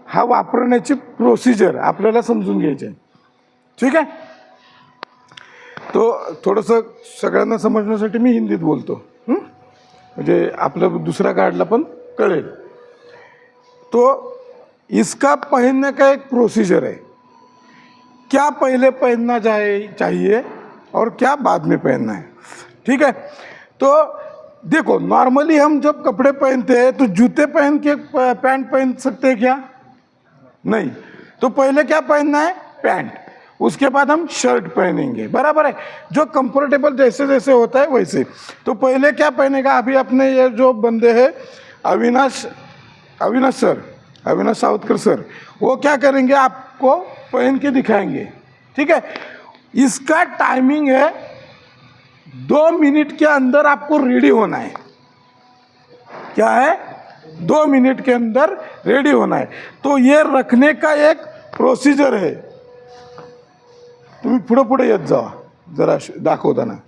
हा वापरण्याची प्रोसिजर आपल्याला समजून घ्यायची आहे. ठीक आहे. तो थोडंसं सगळ्यांना समजण्यासाठी मी हिंदीत बोलतो, म्हणजे आपलं दुसऱ्या गार्डला पण कळेल. तो इसका पहनने का एक प्रोसीजर है. क्या पहले पहनना चाहिए और क्या बाद में पहनना है. ठीक है. तो देखो नॉर्मली हम जब कपड़े पहनते हैं तो जूते पहन के पैंट पहन सकते हैं क्या? नहीं. तो पहले क्या पहनना है? पैंट. उसके बाद हम शर्ट पहनेंगे. बराबर है. जो कंफर्टेबल जैसे जैसे होता है वैसे. तो पहले क्या पहनेगा? अभी अपने ये जो बंदे हैं अविनाश सर, अविनाश सावतकर सर, वो क्या करेंगे? आपको पहन के दिखाएंगे. ठीक है. इसका टाइमिंग है 2 मिनट के अंदर आपको रेडी होना है. क्या है? 2 मिनट के अंदर रेडी होना है. तो ये रखने का एक प्रोसीजर है. तुम्ही पुढे पुढे येत जावा जरा दाखवताना.